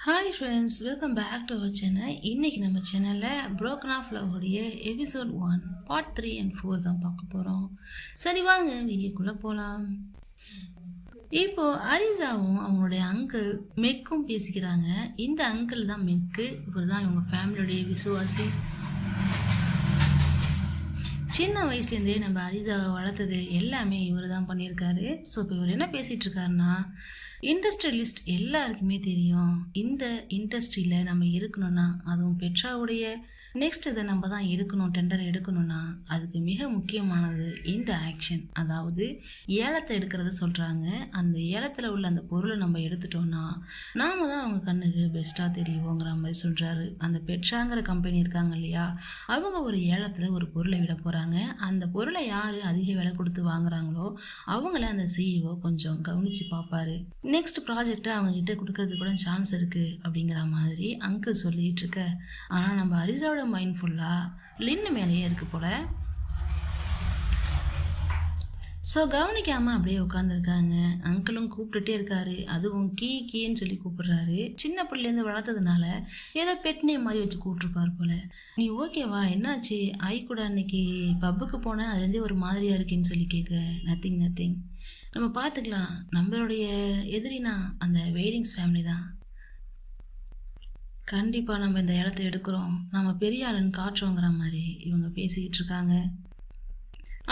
Hi friends, welcome back to our channel. இன்றைக்கி நம்ம சேனலில் broken ஆஃப் லவ்வுடைய எபிசோட் 1 பார்ட் 3 and 4 தான் பார்க்க போகிறோம். சரி வாங்க வீடியோக்குள்ளே போகலாம். இப்போது அரிசாவும் அவங்களுடைய அங்கிள் மெக்கும் பேசிக்கிறாங்க. இந்த அங்கிள் தான் மெக்கு. இவர் தான் இவங்க ஃபேமிலியோடைய விசுவாசி. சின்ன வயசுலேருந்தே நம்ம அரிசாவை வளர்த்தது எல்லாமே இவர் தான் பண்ணியிருக்காரு. ஸோ இப்போ இவர் என்ன பேசிகிட்டு இருக்காருன்னா, இண்டஸ்ட்ரியலிஸ்ட் எல்லாருக்குமே தெரியும், இந்த இண்டஸ்ட்ரியில் நம்ம இருக்கணும்னா, அதுவும் பெட்ராவுடைய நெக்ஸ்ட் இதை நம்ம தான் எடுக்கணும், டெண்டர் எடுக்கணும்னா அதுக்கு மிக முக்கியமானது இந்த ஆக்ஷன், அதாவது ஏலத்தை எடுக்கிறத சொல்கிறாங்க. அந்த ஏலத்தில் உள்ள அந்த பொருளை நம்ம எடுத்துட்டோம்னா நாம் தான் அவங்க கண்ணுக்கு பெஸ்ட்டாக தெரியுவோங்கிற மாதிரி சொல்கிறாரு. அந்த பெட்ராங்கிற கம்பெனி இருக்காங்க இல்லையா, அவங்க ஒரு ஏலத்தில் ஒரு பொருளை விட போகிறாங்க. அந்த பொருளை யார் அதிக விலை கொடுத்து வாங்குறாங்களோ அவங்கள அந்த சிஇஓ கொஞ்சம் கவனித்து பார்ப்பாரு. நெக்ஸ்ட் ப்ராஜெக்டை அவங்ககிட்ட கொடுக்கறதுக்கு கூட சான்ஸ் இருக்குது அப்படிங்கிற மாதிரி அங்கிள் சொல்லிகிட்டு இருக்க. ஆனால் நம்ம அரிசாவோட மைண்ட் ஃபுல்லாக லின்னு மேலேயே இருக்குது போல். ஸோ கவனிக்காமல் அப்படியே உட்காந்துருக்காங்க. அங்கிளும் கூப்பிட்டுட்டே இருக்காரு. அதுவும் கீன்னு சொல்லி கூப்பிடுறாரு. சின்ன பிள்ளைலேருந்து வளர்த்ததுனால ஏதோ பெட்னே மாதிரி வச்சு கூப்பிட்ருப்பார் போல். நீ ஓகேவா, என்னாச்சு? ஐ கூட அன்னைக்கு பப்புக்கு போனேன், அதுலேருந்தே ஒரு மாதிரியாக இருக்குன்னு சொல்லி கேட்க. நத்திங் நம்ம பார்த்துக்கலாம். நம்மளுடைய எதிரினா அந்த வெயிலிங்ஸ் ஃபேமிலி தான். கண்டிப்பாக நம்ம இந்த இடத்த எடுக்கிறோம், நம்ம பெரிய ஆளுன்னு காட்டுறோங்கிற மாதிரி இவங்க பேசிக்கிட்டு இருக்காங்க.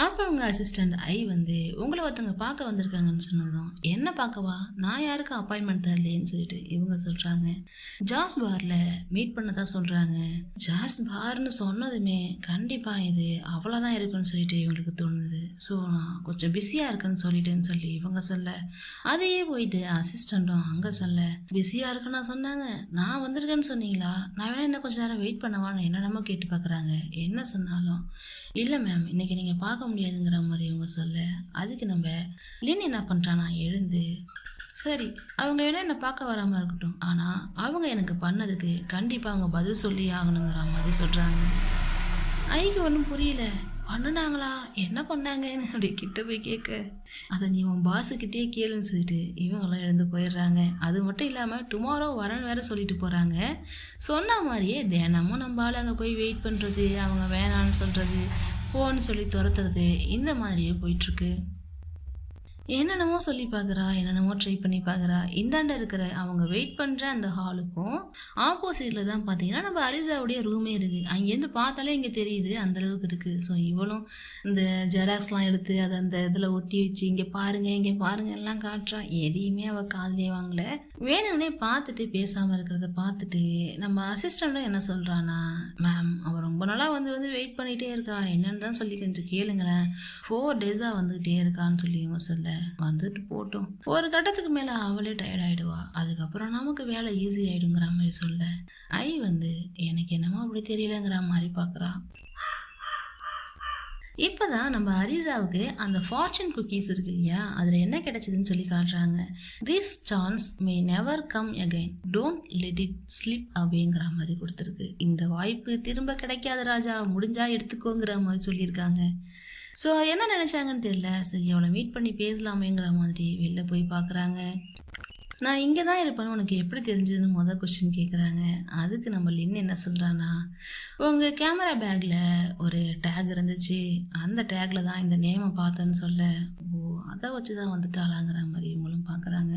அப்போ அவங்க அசிஸ்டண்ட் ஐ வந்து உங்களை ஒருத்தவங்க பார்க்க வந்திருக்காங்கன்னு சொன்னதும், என்ன பார்க்கவா, நான் யாருக்கும் அப்பாயின்மெண்ட் தரலேன்னு சொல்லிட்டு இவங்க சொல்கிறாங்க. ஜாஸ் பாரில் மீட் பண்ணதான் சொல்கிறாங்க. ஜாஸ் பார்னு சொன்னதுமே கண்டிப்பாக இது அவ்வளோதான் இருக்குன்னு சொல்லிட்டு இவங்களுக்கு தோணுது. ஸோ நான் கொஞ்சம் பிஸியாக இருக்குன்னு சொல்லிட்டேன்னு சொல்லி இவங்க சொல்ல, அதையே போயிட்டு அசிஸ்டண்ட்டும் அங்கே சொல்ல, பிஸியாக இருக்குன்னு நான் சொன்னாங்க, நான் வந்திருக்கேன்னு சொன்னீங்களா, நான் வேணா இன்னும் கொஞ்சம் நேரம் வெயிட் பண்ணவான்னு என்னென்னமோ கேட்டு பார்க்குறாங்க. என்ன சொன்னாலும் இல்லை மேம், இன்றைக்கி நீங்கள் பார்க்க முடியாதுங்கிற மாதிரி இவங்க சொல்ல, அதுக்கு நம்ம லின் என்ன பண்ணுறானா எழுந்து, சரி அவங்க வேணா என்னை பார்க்க வராமல் இருக்கட்டும், ஆனால் அவங்க எனக்கு பண்ணதுக்கு கண்டிப்பாக அவங்க பதில் சொல்லி ஆகணுங்கிற மாதிரி சொல்கிறாங்க. ஐக்கு ஒன்றும் புரியல. பண்ணுனாங்களா, என்ன பண்ணாங்கன்னு அப்படி கிட்ட போய் கேட்க, அதை நீ உன் பாஸுக்கிட்டே கேளுன்னு சொல்லிட்டு இவங்கெல்லாம் எழுந்து போயிடுறாங்க. அது மட்டும் இல்லாமல் டுமாரோ வரன்னு வேற சொல்லிட்டு போகிறாங்க. சொன்ன மாதிரியே தினமும் நம்ம ஆள் அங்கே போய் வெயிட் பண்ணுறது, அவங்க வேணான்னு சொல்கிறது, போன்னு சொல்லி துரத்துறது, இந்த மாதிரியே போயிட்டுருக்கு. என்னென்னமோ சொல்லி பார்க்குறா, என்னென்னமோ ட்ரை பண்ணி பார்க்குறா. இந்தாண்ட இருக்கிற அவங்க வெயிட் பண்ணுற அந்த ஹாலுக்கும் ஆப்போசிட்டில் தான் பார்த்தீங்கன்னா நம்ம அரிசாவுடைய ரூமே இருக்குது. அங்கேருந்து பார்த்தாலே இங்கே தெரியுது அந்தளவுக்கு இருக்குது. ஸோ இவளும் இந்த ஜெராக்ஸ்லாம் எடுத்து அதை அந்த இதில் ஒட்டி வச்சு இங்கே பாருங்க எல்லாம் காட்டுறா. எதையுமே அவள் காதலே வாங்கலை. வேணும்னே பார்த்துட்டு பேசாமல் இருக்கிறத பார்த்துட்டு நம்ம அசிஸ்டண்ட்டும் என்ன சொல்கிறான்னா, மேம் அவள் ரொம்ப நாளாக வந்து வெயிட் பண்ணிகிட்டே இருக்கா, என்னென்னு தான் சொல்லி கொஞ்சம் கேளுங்களேன், 4 டேஸாக வந்துக்கிட்டே இருக்கான்னு சொல்லி இவங்க சொல்ல, வந்துட்டு போட்டோம், ஒரு கட்டத்துக்கு மேலே அவளே டயர்ட் ஆகிடுவா, அதுக்கப்புறம் நமக்கு வேலை ஈஸி ஆகிடுங்கிற மாதிரி சொல்ல, ஐ வந்து எனக்கு என்னமோ அப்படி தெரியலங்கிற மாதிரி பார்க்குறா. இப்போதான் நம்ம அரிசாவுக்கு அந்த ஃபார்ச்சூன் குக்கீஸ் இருக்கு இல்லையா, அதில் என்ன கிடைச்சதுன்னு சொல்லி காட்டுறாங்க. This chance may never come again, don't let it slip அவேங்கிற மாதிரி கொடுத்துருக்கு. இந்த வாய்ப்பு திரும்ப கிடைக்காத ராஜா, முடிஞ்சா எடுத்துக்கோங்கிற மாதிரி சொல்லியிருக்காங்க. ஸோ என்ன நினச்சாங்கன்னு தெரியல. சரி அவளை மீட் பண்ணி பேசலாமேங்கிற மாதிரி வெளில போய் பார்க்குறாங்க. நான் இங்கே தான் இருப்பேன்னு உனக்கு எப்படி தெரிஞ்சதுன்னு கொஸ்டின் கேட்குறாங்க. அதுக்கு நம்ம லின் என்ன சொல்கிறான்னா, உங்கள் கேமரா பேக்கில் ஒரு டேக் இருந்துச்சு, அந்த டேக்கில் தான் இந்த நேமை பார்த்தேன்னு சொல்ல, ஓ அதை வச்சு தான் வந்துட்டாளாங்கிற மாதிரி இவங்களும் பார்க்குறாங்க.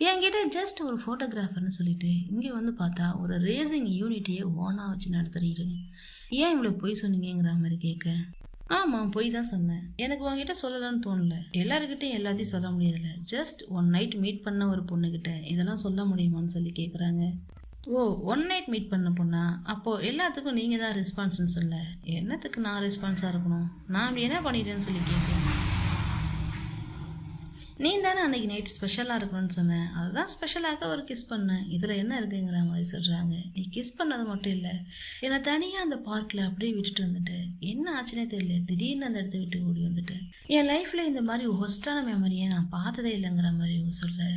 என்கிட்ட ஜஸ்ட் ஒரு ஃபோட்டோகிராஃபர்னு சொல்லிட்டு இங்கே வந்து பார்த்தா ஒரு ரேசிங் யூனிட்டியை ஓனாக வச்சு நடத்துறீங்க, ஏன் இவ்வளோ பொய் சொன்னீங்கிற மாதிரி கேட்க, ஆமாம் பொய் தான் சொன்னேன், எனக்கு உங்ககிட்ட சொல்லலான்னு தோணல, எல்லாருக்கிட்டையும் எல்லாத்தையும் சொல்ல முடியாதுல்ல, ஜஸ்ட் 1 நைட் மீட் பண்ண ஒரு பொண்ணுக்கிட்ட இதெல்லாம் சொல்ல முடியுமான்னு சொல்லி கேட்குறாங்க. ஓ 1 நைட் மீட் பண்ண பொண்ணா, அப்போது எல்லாத்துக்கும் நீங்கள் தான் ரெஸ்பான்ஸ்னு சொல்ல, என்னத்துக்கு நான் ரெஸ்பான்ஸாக இருக்கணும், நான் என்ன பண்ணிட்டேன்னு சொல்லி கேட்குறேன். நீ தானே அன்றைக்கி நைட் ஸ்பெஷலாக இருக்கணும்னு சொன்னேன், அதுதான் ஸ்பெஷலாக ஒரு கிஸ் பண்ணேன், இதில் என்ன இருக்குங்கிற மாதிரி சொல்கிறாங்க. நீ கிஸ் பண்ணது மட்டும் இல்லை, என்னை தனியாக அந்த பார்க்கில் அப்படியே விட்டுட்டு வந்துட்டேன், என்ன ஆச்சுன்னே தெரியல, திடீர்னு அந்த இடத்த விட்டு ஓடி வந்துட்டேன், என் லைஃப்பில் இந்த மாதிரி ஹொஸ்டான மெமரியை நான் பார்த்ததே இல்லைங்கிற மாதிரி இவங்க சொல்ல,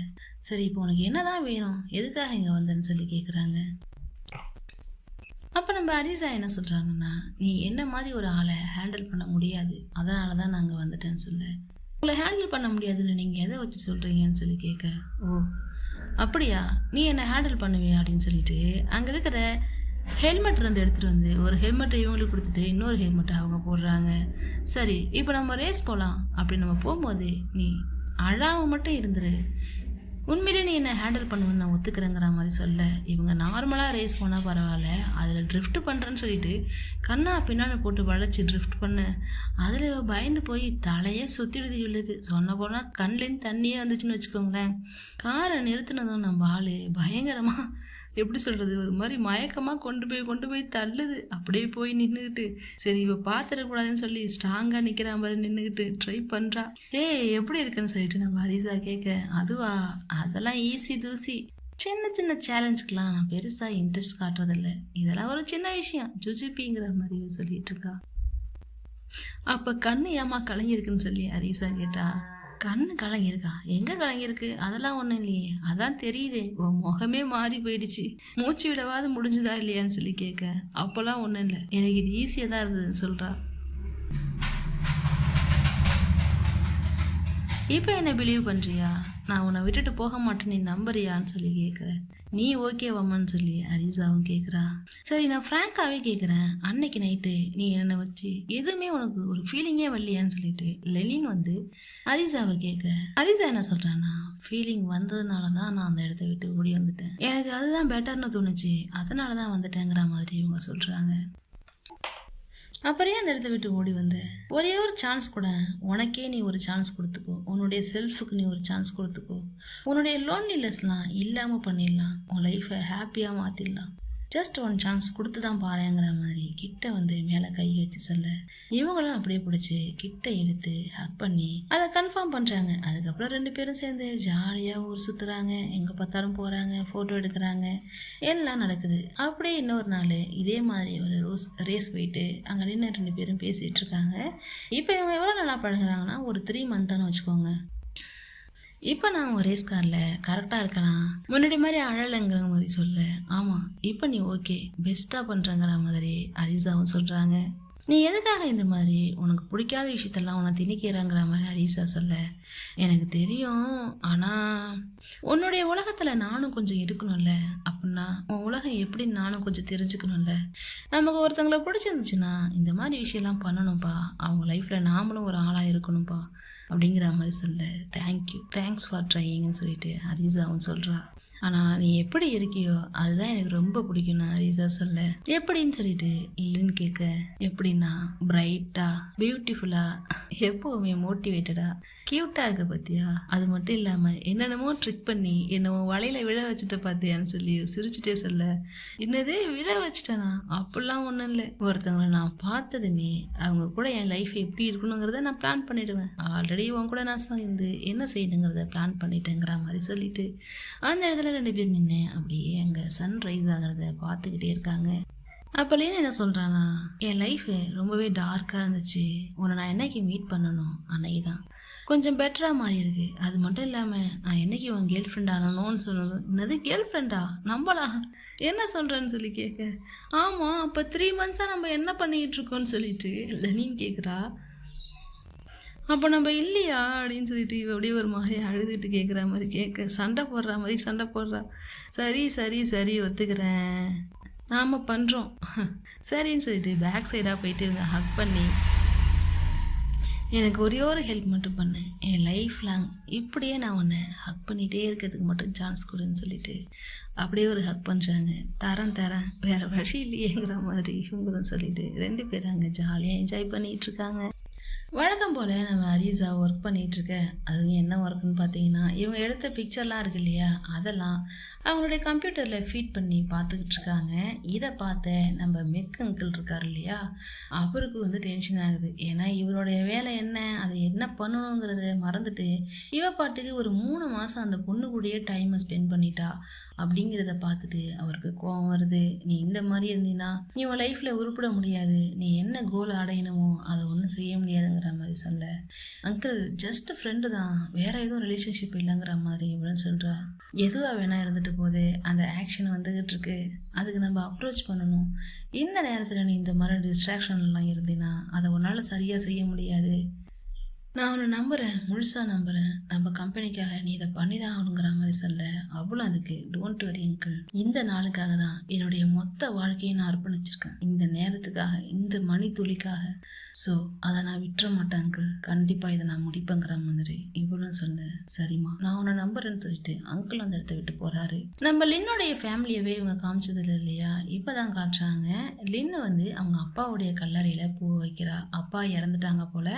சரி இப்போ உனக்கு என்ன தான் வேணும், எதுக்காக இங்கே வந்தேன்னு சொல்லி கேட்குறாங்க. அப்போ நம்ம அரிசா என்ன சொல்கிறாங்கன்னா, நீ என்ன மாதிரி ஒரு ஆளை ஹேண்டில் பண்ண முடியாது, அதனால தான் நாங்கள் வந்துட்டேன்னு சொல்ல, உங்களை ஹேண்டில் பண்ண முடியாதுன்னு நீங்கள் எதை வச்சு சொல்கிறீங்கன்னு சொல்லி கேட்க, ஓ அப்படியா, நீ என்ன ஹேண்டில் பண்ணுவியா அப்படின்னு சொல்லிட்டு அங்கே இருக்கிற ஹெல்மெட் 2 எடுத்துகிட்டு வந்து ஒரு ஹெல்மெட்டை இவங்களுக்கு கொடுத்துட்டு இன்னொரு ஹெல்மெட்டை அவங்க போடுறாங்க. சரி, இப்போ நம்ம ரேஸ் போகலாம். அப்படி நம்ம போகும்போது நீ அழாமல் மட்டும் இருந்துரு. உண்மையிலே நீ என்ன ஹேண்டில் பண்ணுவேன்னு நான் ஒத்துக்கிறேங்கிற மாதிரி சொல்ல, இவங்க நார்மலாக ரேஸ் போனால் பரவாயில்ல, அதில் ட்ரிஃப்ட் பண்ணுறேன்னு சொல்லிட்டு கண்ணா பின்னாடி போட்டு வளைச்சி ட்ரிஃப்ட் பண்ண, அதில் இவ பயந்து போய் தலையே சுற்றிடுது இவளுக்கு. சொன்ன போனால் கண்லேருந்து தண்ணியே வந்துச்சுன்னு வச்சுக்கோங்களேன். காரை நிறுத்தினதும் நம்ம ஆள் பயங்கரமாக எப்படி சொல்கிறது, ஒரு மாதிரி மயக்கமாக கொண்டு போய் தள்ளுது. அப்படியே போய் நின்றுக்கிட்டு சரி இவ பார்த்துடக்கூடாதுன்னு சொல்லி ஸ்ட்ராங்காக நிற்கிற மாதிரி நின்றுக்கிட்டு ட்ரை பண்ணுறா. எப்படி இருக்குன்னு சொல்லிட்டு நம்ம ஹரிசா கேட்க, அதுவா அதெல்லாம் ஈஸி தூசி, சின்ன சின்ன சேலஞ்சுக்கெலாம் நான் பெருசாக இன்ட்ரெஸ்ட் காட்டுறதில்ல, இதெல்லாம் ஒரு சின்ன விஷயம் ஜுஜிபிங்கிற மாதிரி சொல்லிட்டு இருக்கா. அப்போ கண்ணு ஏமா கலங்கிருக்குன்னு சொல்லி ஹரிசா கேட்டா, கண்ணு கலங்கியிருக்கா? எங்கே கலங்கியிருக்கு? அதெல்லாம் ஒன்றும் இல்லையே, அதான் தெரியுதே உன் முகமே மாறி போயிடுச்சு, மூச்சு விடவாது முடிஞ்சுதா இல்லையான்னு சொல்லி கேட்க, அப்போல்லாம் ஒன்றும் இல்லை, எனக்கு இது ஈஸியாக தான் இருந்ததுன்னு சொல்கிறா. இப்போ என்ன பிலீவ் பண்ணுறியா? நான் உன்னை விட்டுட்டு போக மாட்டேன், நீ நம்புறியான்னு சொல்லி கேட்குறேன். நீ ஓகேவாமான்னு சொல்லி ஹரிசாவும் கேட்குறா. சரி, நான் ஃப்ராங்காகவே கேட்குறேன், அன்னைக்கு நைட்டு நீ என்னை வச்சு எதுவுமே உனக்கு ஒரு ஃபீலிங்கே வரலையான்னு சொல்லிட்டு லெலின் வந்து ஹரிசாவை கேட்க, ஹரிசா என்ன சொல்கிறான்னா, ஃபீலிங் வந்ததுனால தான் நான் அந்த இடத்த விட்டு ஓடி வந்துட்டேன், எனக்கு அதுதான் பெட்டர்னு தோணுச்சு, அதனால தான் வந்துட்டேங்கிற மாதிரி இவங்க சொல்கிறாங்க. அப்புறம் அந்த இடத்த விட்டு ஓடி வந்து ஒரே ஒரு சான்ஸ் கூட, உனக்கே நீ ஒரு சான்ஸ் கொடுத்துக்கோ, உன்னுடைய செல்ஃபுக்கு நீ ஒரு சான்ஸ் கொடுத்துக்கோ, உன்னுடைய லோன்லினஸ்லாம் இல்லாமல் பண்ணிடலாம், உன் லைஃப்பை ஹாப்பியாக மாற்றிடலாம், ஜஸ்ட் ஒன் சான்ஸ் கொடுத்து தான் பாருங்கிற மாதிரி கிட்ட வந்து மேலே கை வச்சு சொல்ல, இவங்களும் அப்படியே பிடிச்சி கிட்ட இழுத்து ஹக் பண்ணி அதை கன்ஃபார்ம் பண்ணுறாங்க. அதுக்கப்புறம் 2 பேரும் சேர்ந்து ஜாலியாக ஊர் சுற்றுறாங்க, எங்கே பார்த்தாலும் போகிறாங்க, ஃபோட்டோ எடுக்கிறாங்க, எல்லாம் நடக்குது. அப்படியே இன்னொரு நாள் இதே மாதிரி ஒரு ரேஸ் போயிட்டு அங்கே நின்று 2 பேரும் பேசிகிட்டு இருக்காங்க. இப்போ இவங்க எவ்வளோ நல்லா பழகுறாங்கன்னா ஒரு 3 மந்த்தானு வச்சுக்கோங்க. இப்போ நான் ஒரு ரேஸ் காரில் கரெக்டாக இருக்கேனா, முன்னாடி மாதிரி அழலைங்கிற மாதிரி சொல்ல, ஆமாம் இப்போ நீ ஓகே பெஸ்ட்டாக பண்ணுறங்கிற மாதிரி ஹரிசாவும் சொல்கிறாங்க. நீ எதுக்காக இந்த மாதிரி உனக்கு பிடிக்காத விஷயத்தெல்லாம் உன்னை திணிக்கிறாங்கிற மாதிரி ஹரிசா சொல்ல, எனக்கு தெரியும், ஆனால் உன்னுடைய உலகத்தில் நானும் கொஞ்சம் இருக்கணும்ல, அப்படின்னா உன் உலகம் எப்படின்னு நானும் கொஞ்சம் தெரிஞ்சுக்கணும்ல, நமக்கு ஒருத்தங்களை பிடிச்சிருந்துச்சுன்னா இந்த மாதிரி விஷயம்லாம் பண்ணணும்ப்பா, அவங்க லைஃப்பில் நாமளும் ஒரு ஆளாக இருக்கணும்ப்பா அப்படிங்கிற மாதிரி சொல்ல, தேங்க்ஸ் ஃபார் ட்ரையிங்னு சொல்லிட்டு ஹரிசாவும் சொல்கிறா. ஆனால் நீ எப்படி இருக்கியோ அதுதான் எனக்கு ரொம்ப பிடிக்கும்னு ஹரிசா சொல்ல, எப்படின்னு சொல்லிட்டு இல்லைன்னு கேட்க, எப்படின்னா பிரைட்டாக பியூட்டிஃபுல்லாக எப்போவுமே மோட்டிவேட்டடாக க்யூட்டாக இருக்க பார்த்தியா, அது மட்டும் இல்லாமல் என்னென்னமோ ட்ரிக் பண்ணி என்னமோ வலையில் விழ வச்சுட்ட பார்த்தியான்னு சொல்லி சிரிச்சுட்டே சொல்ல, என்னது விழ வச்சுட்டேனா, அப்படிலாம் ஒன்றும் இல்லை, ஒருத்தவங்களை நான் பார்த்ததுமே அவங்க கூட என் லைஃப் எப்படி இருக்கணுங்கிறத நான் பிளான் பண்ணிவிடுவேன், ஆல்ரெடி உன் கூட நான் சேர்ந்து என்ன செய்யுதுங்கிறத பிளான் பண்ணிட்டேங்கிற மாதிரி சொல்லிட்டு அந்த இடத்துல 2 பேர் நின்று அப்படியே அங்கே சன்ரைஸ் ஆகிறத பார்த்துக்கிட்டே இருக்காங்க. அப்போலேன்னு என்ன சொல்கிறான்னா, என் லைஃபு ரொம்பவே டார்க்காக இருந்துச்சு, உன்னை நான் என்னைக்கு மீட் பண்ணணும் அன்னைக்கு தான் கொஞ்சம் பெட்டராக மாறி இருக்கு, அது மட்டும் இல்லாமல் நான் என்னைக்கு உன் கேர்ள் ஃப்ரெண்ட் ஆனணும்னு சொன்னது, என்னது கேர்ள் ஃப்ரெண்டா நம்பலா என்ன சொல்கிறேன்னு சொல்லி கேட்க, ஆமாம் அப்போ 3 மந்த்ஸாக நம்ம என்ன பண்ணிக்கிட்டு இருக்கோன்னு சொல்லிட்டு லெனின் கேட்குறா. அப்போ நம்ம இல்லையா அப்படின்னு சொல்லிட்டு இவ அப்படியே ஒரு மாதிரி அழுதுட்டு கேட்குற மாதிரி கேட்க, சண்டை போடுறா. சரி ஒத்துக்கிறேன், நாம் பண்ணுறோம் சரின்னு சொல்லிட்டு பேக் சைடாக போயிட்டு இருங்க ஹக் பண்ணி, எனக்கு ஒரே ஒரு ஹெல்ப் மட்டும் பண்ணேன், என் லைஃப் லாங் இப்படியே நான் உன்னை ஹக் பண்ணிகிட்டே இருக்கிறதுக்கு மட்டும் சான்ஸ் கொடுன்னு சொல்லிட்டு அப்படியே ஒரு ஹக் பண்ணுறாங்க. தரேன் வேறு வழி இல்லையேங்கிற மாதிரி இவங்களும் சொல்லிட்டு 2 பேரும் அங்கே ஜாலியாக என்ஜாய் பண்ணிகிட்ருக்காங்க. வழக்கம் போல் நம்ம ஹரிசா ஒர்க் பண்ணிகிட்ருக்க, அதுவும் என்ன ஒர்க்குன்னு பார்த்தீங்கன்னா, இவங்க எடுத்த பிக்சர்லாம் இருக்கு இல்லையா, அதெல்லாம் அவங்களுடைய கம்ப்யூட்டரில் ஃபீட் பண்ணி பார்த்துக்கிட்டு இருக்காங்க. இதை பார்த்த நம்ம மெக் அங்கிள் இருக்கார் இல்லையா, அவருக்கு வந்து டென்ஷன் ஆகுது. ஏன்னா இவருடைய வேலை என்ன, அதை என்ன பண்ணணுங்கிறத மறந்துட்டு இவ பாட்டுக்கு ஒரு 3 மாதம் அந்த பொண்ணு கூடயே டைமை ஸ்பெண்ட் பண்ணிட்டா அப்படிங்கிறத பார்த்துட்டு அவருக்கு கோவம் வருது. நீ இந்த மாதிரி இருந்தீங்கன்னா நீ உன் லைஃப்பில் உருப்பிட முடியாது, நீ என்ன கோல் அடையணுமோ அதை ஒன்றும் செய்ய முடியாதுங்கிற மாதிரி சொல்ல, அங்கிள் ஜஸ்ட் ஃப்ரெண்டு தான், வேற எதுவும் ரிலேஷன்ஷிப் இல்லைங்கிற மாதிரி இவ்வளோ சொல்கிறா. எதுவாக வேணா இருந்துட்டு போகுது, அந்த ஆக்ஷன் வந்துக்கிட்டு இருக்கு, அதுக்கு நம்ம அப்ரோச் பண்ணணும். இந்த நேரத்தில் நீ இந்த மாதிரி டிஸ்ட்ராக்ஷன்லாம் இருந்தீங்கன்னா அதை உன்னால் சரியாக செய்ய முடியாது. நான் உன்னை நம்புகிறேன், முழுசாக நம்புகிறேன். நம்ம கம்பெனிக்காக நீ இதை பண்ணி தான் ஆகணுங்கிற மாதிரி சொல்ல, அவ்வளோ அதுக்கு டோன்ட் வரி அங்கிள், இந்த நாளுக்காக தான் என்னுடைய மொத்த வாழ்க்கையை நான் அர்ப்பணிச்சிருக்கேன், இந்த நேரத்துக்காக, இந்த மணி துளிக்காக. ஸோ அதை நான் விட்டுற மாட்டேன் அங்கிள், கண்டிப்பாக இதை நான் முடிப்பேங்கிற மாதிரி இவ்வளோ சொல்ல, சரிம்மா நான் உன்னை நம்புறேன்னு சொல்லிட்டு அங்கிள் அந்த இடத்த விட்டு போகிறாரு. நம்ம லின்னுடைய ஃபேமிலியவே இவங்க காமிச்சதில்லை இல்லையா, இப்போ தான் காட்டுறாங்க. லின்னு வந்து அவங்க அப்பாவுடைய கல்லறையில் பூ வைக்கிறா. அப்பா இறந்துட்டாங்க போல்.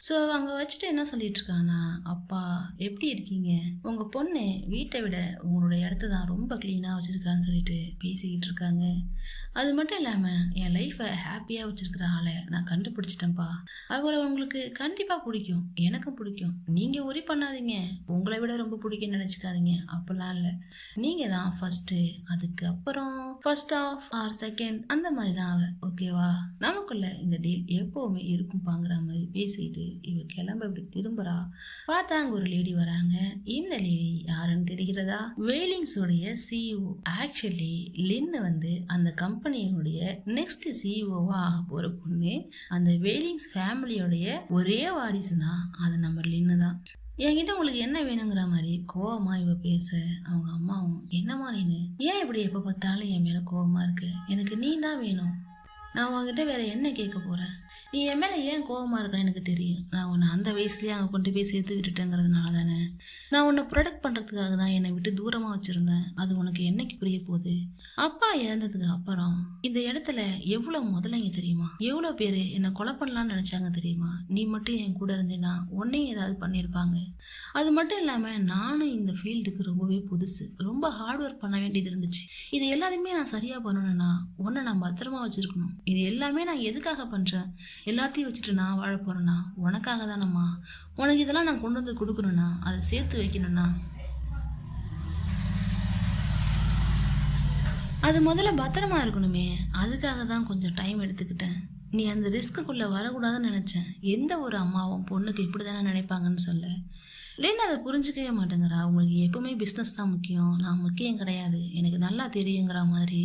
ஸோ அங்கே வச்சுட்டு என்ன சொல்லிட்டு இருக்காங்கன்னா, அப்பா எப்படி இருக்கீங்க, உங்கள் பொண்ணு வீட்டை விட உங்களுடைய இடத்த தான் ரொம்ப க்ளீனாக வச்சுருக்கான்னு சொல்லிட்டு பேசிக்கிட்டு இருக்காங்க. அது மட்டும் இல்லாமல் என் லைஃப்பை ஹாப்பியாக வச்சுருக்கிற ஆளை நான் கண்டுபிடிச்சிட்டேன்ப்பா, அவளை உங்களுக்கு கண்டிப்பாக பிடிக்கும், எனக்கும் பிடிக்கும், நீங்கள் ஒரி பண்ணாதீங்க, உங்களை விட ரொம்ப பிடிக்கும்னு நினச்சிக்காதீங்க, அப்படிலாம் இல்லை, நீங்கள் தான் ஃபஸ்ட்டு, அதுக்கப்புறம் ஃபர்ஸ்ட் ஆஃப் ஆர் செகண்ட் அந்த மாதிரி தான் அவ, ஓகேவா, நமக்குள்ள இந்த டீல் எப்போவுமே இருக்கும்பாங்கிற மாதிரி பேசிட்டு இவ கிளம்ப இப்படி திரும்புறா. பார்த்தா அங்கே ஒரு லேடி வராங்க. இந்த லேடி யாருன்னு தெரிகிறதா, வேலிங்ஸோடைய சிஇஓ. ஆக்சுவலி லின்னு வந்து அந்த கம்பெனியோடைய நெக்ஸ்ட் சிஇஓவா ஆக போற பொண்ணு. அந்த வேலிங்ஸ் ஃபேமிலியோடைய ஒரே வாரிசுனா அது நம்ம லின்னு தான். என்கிட்ட உங்களுக்கு என்ன வேணுங்கிற மாதிரி கோவமா இவ பேச, அவங்க அம்மாவும் என்னம்மா நீனு ஏன் இப்படி எப்போ பார்த்தாலும் என் மேலே கோவமா இருக்கு, எனக்கு நீ தான் வேணும், நான் உங்ககிட்ட வேற என்ன கேட்க போறேன், நீ என் மேலே ஏன் கோவமா இருக்கன்னு எனக்கு தெரியும், நான் உன்னை அந்த வயசுலேயே அங்கே கொண்டு போய் சேர்த்து விட்டுட்டேங்கிறதுனால தானே, நான் உன்னை ப்ரொடெக்ட் பண்ணுறதுக்காக தான் என்னை விட்டு தூரமாக வச்சுருந்தேன், அது உனக்கு என்னைக்கு புரிய போகுது, அப்பா இறந்ததுக்கு அப்புறம் இந்த இடத்துல எவ்வளோ முதலைங்க தெரியுமா, எவ்வளோ பேர் என்னை கொலை பண்ணலான்னு நினச்சாங்க தெரியுமா, நீ மட்டும் என் கூட இருந்தேன்னா உன்னையும் ஏதாவது பண்ணியிருப்பாங்க, அது மட்டும் இல்லாமல் நானும் இந்த ஃபீல்டுக்கு ரொம்பவே புதுசு, ரொம்ப ஹார்ட் ஒர்க் பண்ண வேண்டியது இருந்துச்சு, இது எல்லாத்தையுமே நான் சரியாக பண்ணணும்னா உன்னை நான் பத்திரமா வச்சுருக்கணும், இது எல்லாமே நான் எதுக்காக பண்ணுறேன், எல்லாத்தையும் வச்சுட்டு நான் வாழ போறேன்னா உனக்காக தானம்மா, உனக்கு இதெல்லாம் நான் கொண்டு வந்து கொடுக்கணும்னா அதை சேர்த்து வைக்கணும்னா அது முதல்ல பத்திரமா இருக்கணுமே, அதுக்காக தான் கொஞ்சம் டைம் எடுத்துக்கிட்டேன், நீ அந்த ரிஸ்க்குள்ளே வரக்கூடாதுன்னு நினச்சேன், எந்த ஒரு அம்மாவும் பொண்ணுக்கு இப்படி தானே நினைப்பாங்கன்னு சொல்ல, இல்லைன்னு அதை புரிஞ்சுக்கவே மாட்டேங்கிறா, உங்களுக்கு எப்பவுமே பிஸ்னஸ் தான் முக்கியம், நான் முக்கியம் கிடையாது, எனக்கு நல்லா தெரியுங்கிற மாதிரி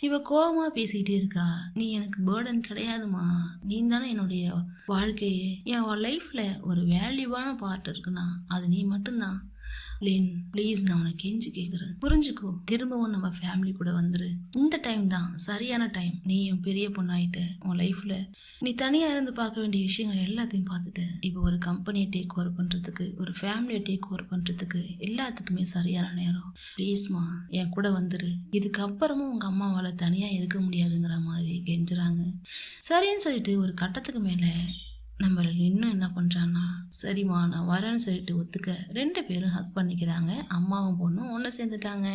இவ கோபமாக பேசிக்கிட்டே இருக்கா. நீ எனக்கு பேர்டன் கிடையாதுமா, நீ தானே என்னுடைய வாழ்க்கையே, என் லைஃப்பில் ஒரு வேல்யூவான பார்ட் இருக்குன்னா அது நீ மட்டும்தான். லின் ப்ளீஸ், நான் உனக்கு கெஞ்சி கேட்குறேன், புரிஞ்சுக்கோ, திரும்பவும் நம்ம ஃபேமிலி கூட வந்துரு, இந்த டைம் தான் சரியான டைம், நீயும் பெரிய பொண்ணாயிட்ட, உன் லைஃப்பில் நீ தனியாக இருந்து பார்க்க வேண்டிய விஷயங்கள் எல்லாத்தையும் பார்த்துட்டு இப்போ ஒரு கம்பெனியை டேக் ஓவர் பண்ணுறதுக்கு, ஒரு ஃபேமிலியை டேக் ஓவர் பண்ணுறதுக்கு எல்லாத்துக்குமே சரியான நேரம், ப்ளீஸ்மா என் கூட வந்துரு, இதுக்கப்புறமும் உங்கள் அம்மாவால் தனியாக இருக்க முடியாதுங்கிற மாதிரி கெஞ்சுறாங்க. சரின்னு சொல்லிட்டு ஒரு கட்டத்துக்கு மேலே நம்மள இன்னும் என்ன பண்ணுறான்னா, சரிம்மா நான் வரேன்னு சொல்லிட்டு ஒத்துக்க 2 பேரும் ஹக் பண்ணிக்கிறாங்க. அம்மாவும் பொண்ணும் ஒன்று சேர்ந்துட்டாங்க.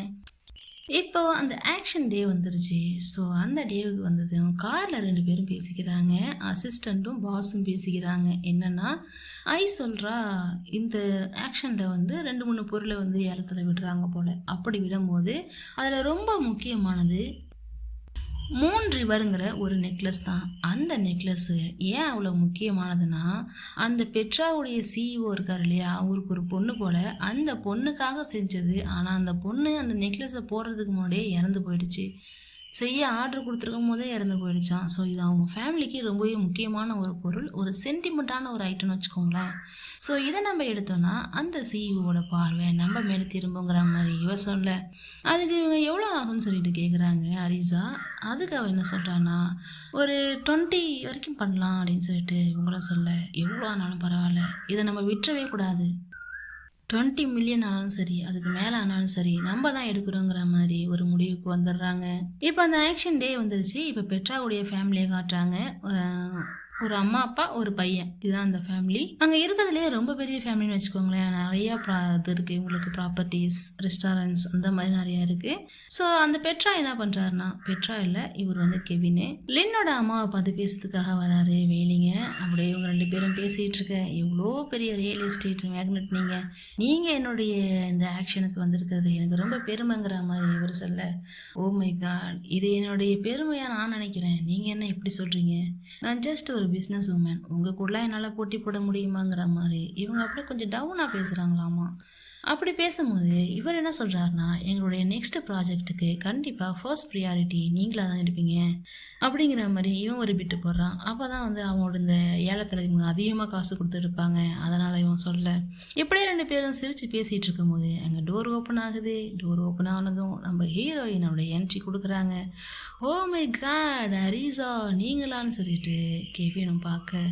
இப்போ அந்த ஆக்ஷன் டே வந்துருச்சு. ஸோ அந்த டேவுக்கு வந்ததும் காரில் 2 பேரும் பேசிக்கிறாங்க. அசிஸ்டண்ட்டும் பாஸும் பேசிக்கிறாங்க. என்னென்னா, சொல்கிறா இந்த ஆக்ஷனில் வந்து 2-3 பொருளை வந்து ஏலத்தில் விடுறாங்க போல். அப்படி விடும்போது அதில் ரொம்ப முக்கியமானது 3 ரிவருங்கிற ஒரு நெக்லஸ் தான். அந்த நெக்லஸ்ஸு ஏன் அவ்வளோ முக்கியமானதுன்னா, அந்த பெட்ராவுடைய சிஇஓ இருக்கார் இல்லையா, அவருக்கு ஒரு பொண்ணு போல், அந்த பொண்ணுக்காக செஞ்சது. ஆனால் அந்த பொண்ணு அந்த நெக்லஸை போடுறதுக்கு முன்னாடியே இறந்து போயிடுச்சு. செய்ய ஆர்டர் கொடுத்துருக்கும் போதே இறந்து போயிடுச்சான். ஸோ இது அவங்க ஃபேமிலிக்கு ரொம்பவே முக்கியமான ஒரு பொருள், ஒரு சென்டிமெண்ட்டான ஒரு ஐட்டம்னு வச்சுக்கோங்களேன். ஸோ இதை நம்ம எடுத்தோன்னா அந்த சிஇஓட பார்வை நம்ம மேலே திரும்புங்கிற மாதிரி இவ சொல்ல, அதுக்கு இவங்க எவ்வளோ ஆகும்னு சொல்லிட்டு கேட்குறாங்க அரிசா. அதுக்கு அவள் என்ன சொல்கிறான்னா, ஒரு 20 வரைக்கும் பண்ணலாம் அப்படின்னு சொல்லிட்டு இவங்கள சொல்ல, எவ்வளோ ஆனாலும் பரவாயில்ல, இதை நம்ம விட்டுறவே கூடாது, 20 மில்லியன் ஆனாலும் சரி, அதுக்கு மேலே ஆனாலும் சரி, நம்ம தான் எடுக்கிறோங்கிற மாதிரி ஒரு முடிவுக்கு வந்துடுறாங்க. இப்போ அந்த ஆக்ஷன் டே வந்துருச்சு. இப்போ பெட்ராவுடைய ஃபேமிலியை காட்டுறாங்க. ஒரு அம்மா அப்பா ஒரு பையன், இதுதான் அந்த ஃபேமிலி. அங்கே இருக்கிறதுலே ரொம்ப பெரிய ஃபேமிலின்னு வச்சுக்கோங்களேன். நிறையா இது இருக்குது இவங்களுக்கு, ப்ராப்பர்ட்டிஸ், ரெஸ்டாரண்ட்ஸ் அந்த மாதிரி நிறையா இருக்குது. ஸோ அந்த பெட்ரா என்ன பண்ணுறாருன்னா, பெட்ரா இல்லை, இவர் வந்து கெவின், லின்னோட அம்மாவை பார்த்து பேசுறதுக்காக வராரு வேலிங்க. அப்படியே இவங்க 2 பேரும் பேசிகிட்டு இருக்க, எவ்வளோ பெரிய ரியல் எஸ்டேட் மேக்னெட் நீங்கள் என்னுடைய இந்த ஆக்ஷனுக்கு வந்திருக்கிறது எனக்கு ரொம்ப பெருமைங்கிற மாதிரி இவர் சொல்ல, ஓ மை காட், இது என்னுடைய பெருமையாக நான் நினைக்கிறேன், நீங்கள் என்ன இப்படி சொல்கிறீங்க, நான் ஜஸ்ட் ஒரு பிஸ்னஸ் உமன், உங்கள் கூட என்னால் போட்டி போட முடியுமாங்கிற மாதிரி இவங்க அப்படியே கொஞ்சம் டவுனாக பேசுகிறாங்களாமா. அப்படி பேசும்போது இவர் என்ன சொல்கிறாருன்னா, எங்களுடைய நெக்ஸ்ட் ப்ராஜெக்ட்டுக்கு கண்டிப்பாக ஃபர்ஸ்ட் ப்ரியாரிட்டி நீங்களாக தான் இருப்பீங்க அப்படிங்கிற மாதிரி இவன் ஒரு பிட்டு போடுறான். அப்போ தான் அவங்களோட இந்த ஏலத்தில் இவங்க அதிகமாக காசு கொடுத்துருப்பாங்க, அதனால் இவன் சொல்ல. இப்படியே ரெண்டு பேரும் சிரித்து பேசிகிட்டு இருக்கும்போது அங்கே டோர் ஓப்பன் ஆகுது. டோர் ஓப்பன் ஆனதும் நம்ம ஹீரோயினோட என்ட்ரி கொடுக்குறாங்க. ஓ மை காட் அரீசா நீங்களான்னு சொல்லிட்டு கெவினும் பார்க்க,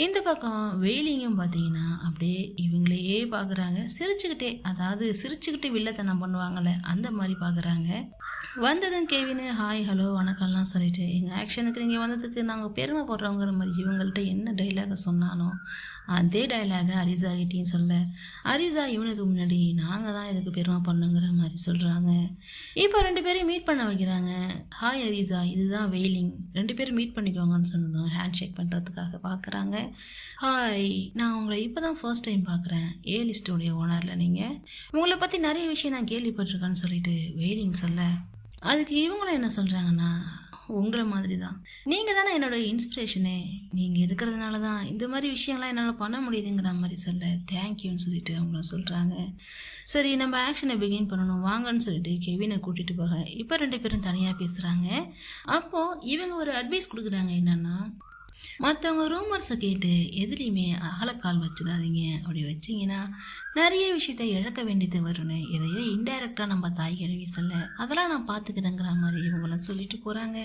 இந்த பக்கம் வெயிலிங்கும் பார்த்தீங்கன்னா அப்படியே இவங்களையே பார்க்குறாங்க சிரிச்சுக்கிட்டே. அதாவது சிரிச்சுக்கிட்டு வில்லத்தனம் பண்ணுவாங்கள்ல அந்த மாதிரி பார்க்குறாங்க. வந்ததும் கெவினு ஹாய் ஹலோ வணக்கம்லாம் சொல்லிட்டு எங்கள் ஆக்ஷனுக்கு நீங்கள் வந்ததுக்கு நாங்கள் பெருமைப்படுறோங்கிற மாதிரி இவங்கள்ட்ட என்ன டைலாகை சொன்னானோ அதே டைலாகை அரிசா கிட்டேயும் சொல்ல, அரிசா இவனுக்கு முன்னாடி நாங்கள் தான் இதுக்கு பெருமை பண்ணுங்கிற மாதிரி சொல்கிறாங்க. இப்போ ரெண்டு பேரையும் மீட் பண்ண வைக்கிறாங்க. ஹாய் அரிசா இதுதான் வெயிலிங், ரெண்டு பேரும் மீட் பண்ணிக்கோங்கன்னு சொன்னதும் ஹேண்ட் ஷேக் பண்ணுறதுக்காக பார்க்குறாங்க. ஹாய் நான் உங்களை இப்போ தான் ஃபர்ஸ்ட் டைம் பார்க்குறேன், ஏ லிஸ்டோடைய ஓனரில் நீங்கள், உங்களை பற்றி நிறைய விஷயம் நான் கேள்விப்பட்டிருக்கேன்னு சொல்லிட்டு வெயிலிங் சொல்ல, அதுக்கு இவங்களும் என்ன சொல்கிறாங்கன்னா, உங்களை மாதிரி தான் நீங்கள் தானே என்னோடய இன்ஸ்பிரேஷனே, நீங்கள் இருக்கிறதுனால தான் இந்த மாதிரி விஷயங்கள்லாம் என்னால் பண்ண முடியுதுங்கிற மாதிரி சொல்ல தேங்க்யூன்னு சொல்லிட்டு அவங்கள சொல்கிறாங்க. சரி நம்ம ஆக்ஷனை பிகின் பண்ணணும் வாங்கன்னு சொல்லிட்டு கெவினை கூட்டிகிட்டு போக இப்போ ரெண்டு பேரும் தனியாக பேசுகிறாங்க. அப்போது இவங்க ஒரு அட்வைஸ் கொடுக்குறாங்க, என்னென்னா மற்றவங்க ரூமர்ஸை கேட்டு எதுலேயுமே அகலக்கால் வச்சிடாதீங்க, அப்படி வச்சிங்கன்னா நிறைய விஷயத்த இழக்க வேண்டியது வரும்னு எதையோ இன்டைரக்டாக நம்ம தாய் கிழவி சொல்ல, அதெல்லாம் நான் பார்த்துக்கிறேங்கிற மாதிரி இவங்களாம் சொல்லிட்டு போகிறாங்க.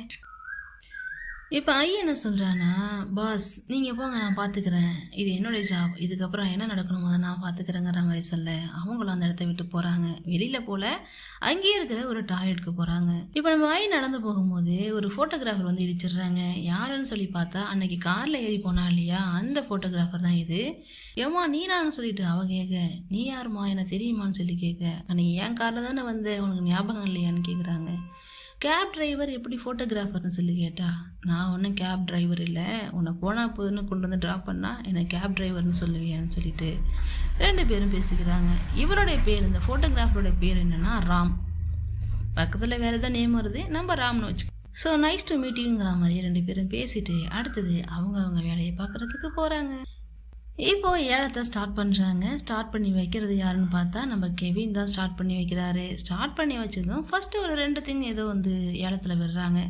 இப்போ ஐ என்ன சொல்கிறான்னா, பாஸ் நீங்கள் போங்க நான் பார்த்துக்கிறேன், இது என்னுடைய ஜாப், இதுக்கப்புறம் என்ன நடக்கணுமோ அதை நான் பார்த்துக்கிறேங்கிற மாதிரி சொல்ல அவங்களும் அந்த இடத்த விட்டு போகிறாங்க. வெளியில் போல் அங்கேயே இருக்கிற ஒரு டாய்லெட்டுக்கு போகிறாங்க. இப்போ நம்ம ஐ நடந்து போகும்போது ஒரு ஃபோட்டோகிராஃபர் வந்து இடிச்சிடுறாங்க. யாருன்னு சொல்லி பார்த்தா அன்னைக்கு காரில் ஏறி போனா இல்லையா அந்த ஃபோட்டோகிராஃபர் தான் இது. ஏம்மா நீனான்னு சொல்லிட்டு அவ கேட்க, நீ யாருமா எனக்கு தெரியுமான்னு சொல்லி கேட்க, அன்னைக்கு என் காரில் தானே வந்து உனக்கு ஞாபகம் இல்லையான்னு கேட்குறாங்க. கேப் டிரைவர் எப்படி ஃபோட்டோகிராஃபர்னு சொல்லி கேட்டா, நான் ஒன்றும் கேப் டிரைவர் இல்லை, உன்னை போனால் போதுன்னு கொண்டு வந்து ட்ராப் பண்ணால் என்னை கேப் டிரைவர்னு சொல்லுவியான்னு சொல்லிட்டு ரெண்டு பேரும் பேசிக்கிறாங்க. இவருடைய பேர், இந்த ஃபோட்டோகிராஃபரோட பேர் என்னென்னா ராம். பக்கத்தில் வேறு எதாவது நேம் வருது, நம்ம ராம்னு வச்சு. ஸோ நைஸ் டு மீட்டிங்கிற மாதிரி ரெண்டு பேரும் பேசிட்டு அடுத்தது அவங்க வேலையை பார்க்குறதுக்கு போகிறாங்க. இப்போது ஏலத்தை ஸ்டார்ட் பண்ணுறாங்க. ஸ்டார்ட் பண்ணி வைக்கிறது யாருன்னு பார்த்தா நம்ம கெவின் தான் ஸ்டார்ட் பண்ணி வைக்கிறாரு. ஸ்டார்ட் பண்ணி வச்சதும் ஃபஸ்ட்டு ஒரு 2 திங் ஏதோ வந்து ஏலத்தில் விடுறாங்க.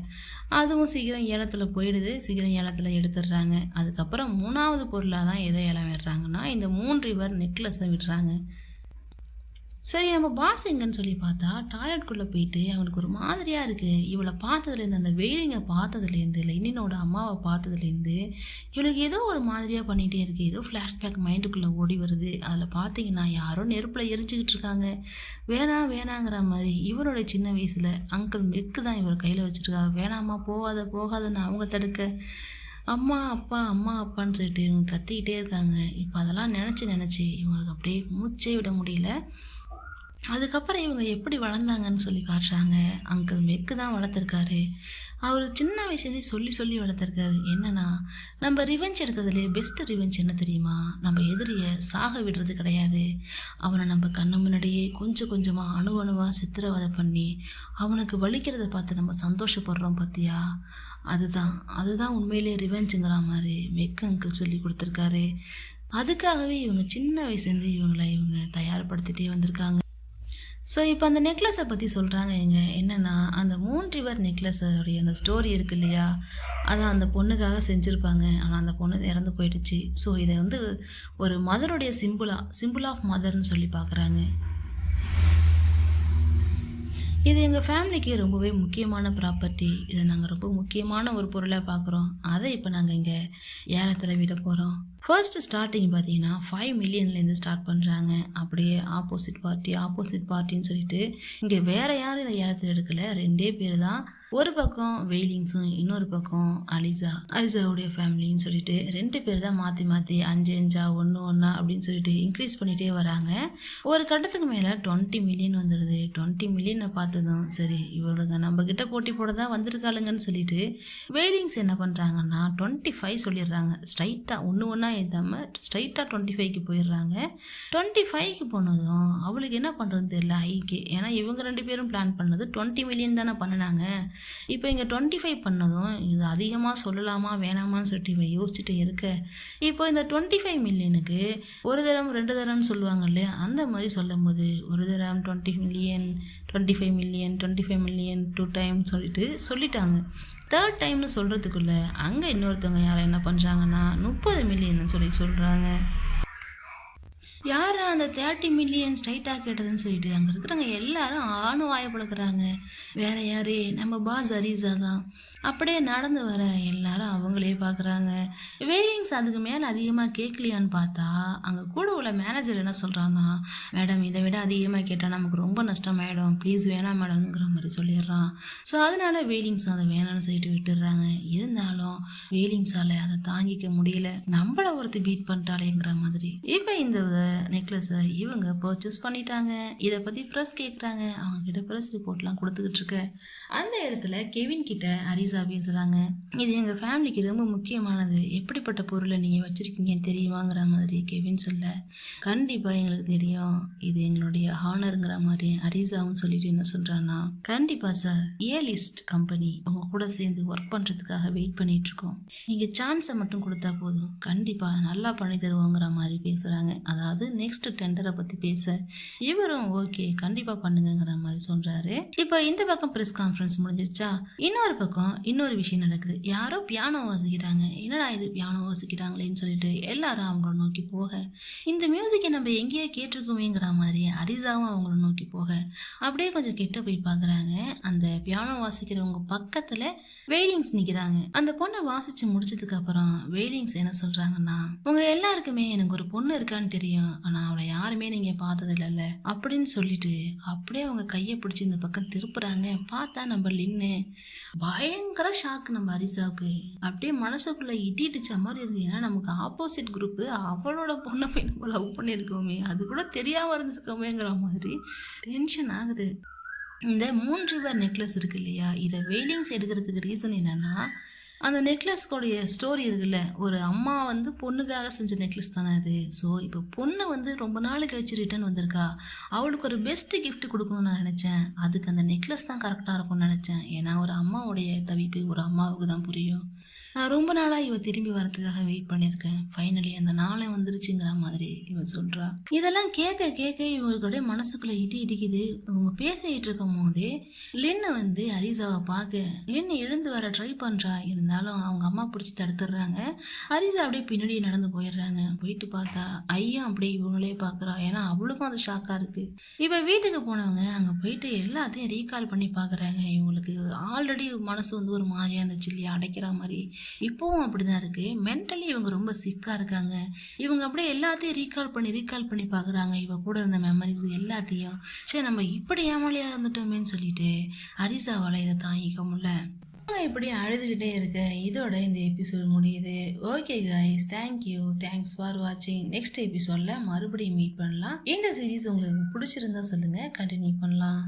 அதுவும் சீக்கிரம் ஏலத்தில் போயிடுது, சீக்கிரம் ஏலத்தில் எடுத்துடுறாங்க. அதுக்கப்புறம் 3வது பொருளாக தான் எதை ஏலம் விடுறாங்கன்னா இந்த 3 ரிவர் நெக்லஸை விடுறாங்க. சரி நம்ம பாஸ் எங்கன்னு சொல்லி பார்த்தா டாய்லெட்குள்ளே போயிட்டு அவனுக்கு ஒரு மாதிரியாக இருக்குது. இவளை பார்த்ததுலேருந்து, அந்த வெயிலிங்கை பார்த்ததுலேருந்து, இல்லை இன்னினோட அம்மாவை பார்த்ததுலேருந்து இவளுக்கு ஏதோ ஒரு மாதிரியாக பண்ணிகிட்டே இருக்குது. ஏதோ ஃப்ளாஷ்பேக் மைண்டுக்குள்ளே ஓடி வருது. அதில் பார்த்தீங்கன்னா யாரோ நெருப்பில் எரிஞ்சிக்கிட்டு இருக்காங்க. வேணாங்கிற மாதிரி இவரோட சின்ன வயசில் அங்கிள் மெக்கு தான் இவர் கையில் வச்சுருக்காங்க. வேணாம்மா போகாதன்னு அவங்க தடுக்க, அம்மா அப்பான்னு சொல்லிட்டு இவங்க கத்திக்கிட்டே இருக்காங்க. இப்போ அதெல்லாம் நினச்சி இவங்களுக்கு அப்படியே மூச்சே விட முடியல. அதுக்கப்புறம் இவங்க எப்படி வளர்ந்தாங்கன்னு சொல்லி காட்டுறாங்க. அங்கிள் மெக்கு தான் வளர்த்துருக்காரு. அவர் சின்ன வயசுலேயே சொல்லி வளர்த்துருக்காரு. என்னென்னா நம்ம ரிவெஞ்ச் எடுக்கிறதுலே பெஸ்ட்டு ரிவெஞ்ச் என்ன தெரியுமா, நம்ம எதிரியை சாக விடுறது கிடையாது, அவனை நம்ம கண்ணு முன்னாடியே கொஞ்சமாக அணுவாக சித்திரவதை பண்ணி அவனுக்கு வலிக்கிறத பார்த்து நம்ம சந்தோஷப்படுறோம் பார்த்தியா, அதுதான் உண்மையிலே ரிவெஞ்சுங்கிற மாதிரி மெக்கு அங்கிள் சொல்லி கொடுத்துருக்காரு. அதுக்காகவே இவங்க சின்ன வயசுலேருந்து இவங்க தயார்படுத்திகிட்டே வந்திருக்காங்க. ஸோ இப்போ அந்த நெக்லஸை பற்றி சொல்கிறாங்க. என்னென்னா அந்த 3 ரிவர் நெக்லஸோடைய அந்த ஸ்டோரி இருக்குது இல்லையா, அதான் அந்த பொண்ணுக்காக செஞ்சுருப்பாங்க. ஆனால் அந்த பொண்ணு இறந்து போயிடுச்சு. ஸோ இதை வந்து ஒரு மதருடைய சிம்பிள் ஆஃப் மதர்னு சொல்லி பார்க்குறாங்க. இது எங்கள் ஃபேமிலிக்கு ரொம்பவே முக்கியமான ப்ராப்பர்ட்டி. இதை நாங்கள் ரொம்ப முக்கியமான ஒரு பொருளாக பார்க்குறோம். அதை இப்போ நாங்கள் இங்கே ஏலத்தில் விட போகிறோம். ஃபர்ஸ்ட்டு ஸ்டார்டிங் பார்த்தீங்கன்னா 5 மில்லியன்லேருந்து ஸ்டார்ட் பண்ணுறாங்க. அப்படியே ஆப்போசிட் பார்ட்டின்னு சொல்லிட்டு இங்கே வேறு யாரும் இதை ஏலத்தில் எடுக்கலை. 2 பேர் தான். ஒரு பக்கம் வெயிலிங்ஸும் இன்னொரு பக்கம் அலிசாவுடைய ஃபேமிலின்னு சொல்லிட்டு 2 பேர் தான் மாற்றி 5 1 அப்படின்னு சொல்லிட்டு இன்க்ரீஸ் பண்ணிகிட்டே வராங்க. ஒரு கட்டத்துக்கு மேலே 20 மில்லியன் வந்துடுது. 20 மில்லியனை பார்த்து பார்த்ததும் சரி இவளுங்க நம்மக்கிட்ட போட்டி போட தான் வந்திருக்காளுங்கன்னு சொல்லிட்டு வெயிலிங்ஸ் என்ன பண்ணுறாங்கன்னா 25 சொல்லிடுறாங்க. ஸ்ட்ரைட்டாக ஒன்று ஏற்றாமல் ஸ்ட்ரைட்டாக 25க்கு போயிடுறாங்க. 25க்கு போனதும் அவளுக்கு என்ன பண்ணுறதுன்னு தெரியல ஐக்கு. ஏன்னா இவங்க 2 பேரும் பிளான் பண்ணது 20 மில்லியன் தானே பண்ணினாங்க. இப்போ இங்கே 25 பண்ணதும் இது அதிகமாக சொல்லலாமா வேணாமான்னு சொல்லிட்டு இவன் யோசிச்சுட்டு இருக்க, இப்போ இந்த 25 மில்லியனுக்கு ஒரு தரம் 2 தரம்னு சொல்லுவாங்க இல்லையா, அந்த மாதிரி சொல்லும் போது ஒரு தரம் 20 மில்லியன் 25 மில்லியன் 25 மில்லியன் 2 டைம் சொல்லிட்டாங்க. 3rd டைம்னு சொல்கிறதுக்குள்ளே அங்கே இன்னொருத்தவங்க யாரை என்ன பண்ணுறாங்கன்னா 30 மில்லியன் சொல்கிறாங்க. யார் அந்த 30 மில்லியன் ஸ்ட்ரைட்டாக கேட்டதுன்னு சொல்லிட்டு அங்கே இருக்கிறவங்க எல்லாரும் ஆணும் வாய பழக்கிறாங்க. வேற யாரு, நம்ம பாஸ் அரிசா தான். அப்படியே நடந்து வர எல்லாரும் அவங்களே பார்க்குறாங்க. வெயிலிங்ஸ் அதுக்கு மேலே அதிகமாக கேட்கலையான்னு பார்த்தா அங்கே கூட உள்ள மேனேஜர் என்ன சொல்கிறான்னா, மேடம் இதை விட அதிகமாக கேட்டால் நமக்கு ரொம்ப நஷ்டமாயிடும், ப்ளீஸ் வேணாம் மேடம்ங்கிற மாதிரி சொல்லிடுறான். ஸோ அதனால வெயிலிங்ஸ் அதை வேணாம்னு சொல்லிட்டு விட்டுடுறாங்க. இருந்தாலும் வெயிலிங்ஸால் அதை தாங்கிக்க முடியல, நம்மள ஒருத்தர் பீட் பண்ணிட்டாலேங்கிற மாதிரி. இப்போ இந்த நெக்லஸை இவங்க பர்ச்சேஸ் பண்ணிட்டாங்க. இதை பற்றி ப்ரெஸ் கேட்குறாங்க. அவங்க கிட்ட ப்ரெஸ் ரிப்போர்ட்லாம் கொடுத்துக்கிட்டு இருக்க அந்த இடத்துல கெவின் கிட்ட அரிசா பேசுகிறாங்க. இது எங்கள் ஃபேமிலிக்கு ரொம்ப முக்கியமானது, எப்படிப்பட்ட பொருளை நீங்கள் வச்சுருக்கீங்கன்னு தெரியுமாங்கிற மாதிரி கெவின் சொல்ல, கண்டிப்பாக எங்களுக்கு தெரியும், இது எங்களுடைய ஹானருங்கிற மாதிரி அரிசாவும் சொல்லிட்டு என்ன சொல்கிறான்னா, கண்டிப்பாக சார் ஏலிஸ்ட் கம்பெனி அவங்க கூட சேர்ந்து ஒர்க் பண்ணுறதுக்காக வெயிட் பண்ணிகிட்ருக்கோம், நீங்கள் சான்ஸை மட்டும் கொடுத்தா போதும், கண்டிப்பாக நல்லா பண்ணி தருவோங்கிற மாதிரி பேசுகிறாங்க. அதாவது நெக்ஸ்ட் டெண்டரை பற்றி பேச இவரும் ஓகே கண்டிப்பாக பண்ணுங்கிற மாதிரி சொல்கிறாரு. இப்போ இந்த பக்கம் ப்ரெஸ் கான்ஃபரன்ஸ் முடிஞ்சிருச்சா, இன்னொரு பக்கம் இன்னொரு விஷயம் நடக்குது. யாரோ பியானோ வாசிக்கிறாங்க. என்னடா இது பியானோ வாசிக்கிறாங்களேன்னு சொல்லிட்டு எல்லாரும் அவங்கள நோக்கி போக, இந்த மியூசிக்கை நம்ம எங்கேயோ கேட்டிருக்கோமேங்கிற மாதிரி அரிசாவும் அவங்கள நோக்கி போக, அப்படியே கொஞ்சம் கிட்ட போய் பார்க்குறாங்க. அந்த பியானோ வாசிக்கிறவங்க பக்கத்தில் வெயிலிங்ஸ் நிற்கிறாங்க. அந்த பொண்ணை வாசித்து முடிச்சதுக்கு அப்புறம் வெயிலிங்ஸ் என்ன சொல்கிறாங்கன்னா, உங்கள் எல்லாருக்குமே எனக்கு ஒரு பொண்ணு இருக்கான்னு தெரியும், ஆனால் அவளை யாருமே நீங்கள் பார்த்தது இல்லைல்ல அப்படின்னு சொல்லிட்டு அப்படியே அவங்க கையை பிடிச்சி இந்த பக்கம் திருப்புறாங்க. பார்த்தா நம்ம லின்னு. பயங்கர ஷாக்கு நம்ம அரிசாவுக்கு. அப்படியே மனசுக்குள்ளே இட்டிடுச்ச மாதிரி இருக்கு. ஏன்னா நமக்கு ஆப்போசிட் குரூப்பு அவளோட பொண்ணை போய் நம்ம லவ் பண்ணியிருக்கோமே, அது கூட தெரியாமல் இருந்திருக்கோமேங்கிற மாதிரி டென்ஷன் ஆகுது. இந்த 3 ரிவர் நெக்லஸ் இருக்கு இல்லையா, இதை வெயிலிங்ஸ் எடுக்கிறதுக்கு ரீசன் என்னன்னா, அந்த நெக்லஸ்கோடைய ஸ்டோரி இருக்குல்ல, ஒரு அம்மா வந்து பொண்ணுக்காக செஞ்ச நெக்லஸ் தானே அது. ஸோ இப்போ பொண்ணு வந்து ரொம்ப நாள் கழிச்சு ரிட்டர்ன் வந்திருக்கா, அவளுக்கு ஒரு பெஸ்ட் கிஃப்ட் கொடுக்கணும்னு நான் நினச்சேன். அதுக்கு அந்த நெக்லஸ் தான் கரெக்டாக இருக்கும்னு நினச்சேன். ஏன்னா ஒரு அம்மாவுடைய தவிப்பு ஒரு அம்மாவுக்கு தான் புரியும். நான் ரொம்ப நாளாக இவ திரும்பி வரதுக்காக வெயிட் பண்ணியிருக்கேன், ஃபைனலி அந்த நாளே வந்துருச்சுங்கிற மாதிரி இவன் சொல்கிறா. இதெல்லாம் கேட்க கேட்க இவங்களுடைய மனசுக்குள்ளே இடிக்குது. இவங்க பேசிகிட்டு இருக்கும் போதே லின்னு வந்து அரிசாவை பார்க்க லின்னு எழுந்து வர ட்ரை பண்ணுறா. இருந்தாலும் அவங்க அம்மா பிடிச்சி தடுத்துடுறாங்க. அரிசா அப்படியே பின்னாடி நடந்து போயிடுறாங்க. போயிட்டு பார்த்தா ஐயா அப்படியே இவங்களே பார்க்குறா. ஏன்னா அவளுக்கும் அது ஷாக்காக இருக்குது. இப்போ வீட்டுக்கு போனவங்க அங்கே போயிட்டு எல்லாத்தையும் ரீகால் பண்ணி பார்க்குறாங்க. இவங்களுக்கு ஆல்ரெடி மனசு வந்து ஒரு மாதிரியாக இருந்துச்சு இல்லையா, அடைக்கிற மாதிரி. இப்போவும் அப்படிதான் இருக்கு. மென்டலி இவங்க ரொம்ப சிக்கா இருக்காங்க. இவங்க அப்படியே எல்லாத்தையும் ரீகால் பண்ணி பார்க்குறாங்க. இவ கூட இருந்த மெமரிஸ் எல்லாத்தையும். சரி நம்ம இப்படி ஏமாலியா இருந்துட்டோமேன்னு சொல்லிட்டு அரிசாவால் இதை தாங்கிக்க முடியல. இப்படி அழுதுகிட்டே இருக்க இதோட இந்த எபிசோட் முடியுது. ஓகே கைஸ், தேங்க்ஸ் ஃபார் வாட்சிங். நெக்ஸ்ட் எபிசோட்ல மறுபடியும் மீட் பண்ணலாம். இந்த சீரீஸ் உங்களுக்கு பிடிச்சிருந்தா சொல்லுங்க, கண்டினியூ பண்ணலாம்.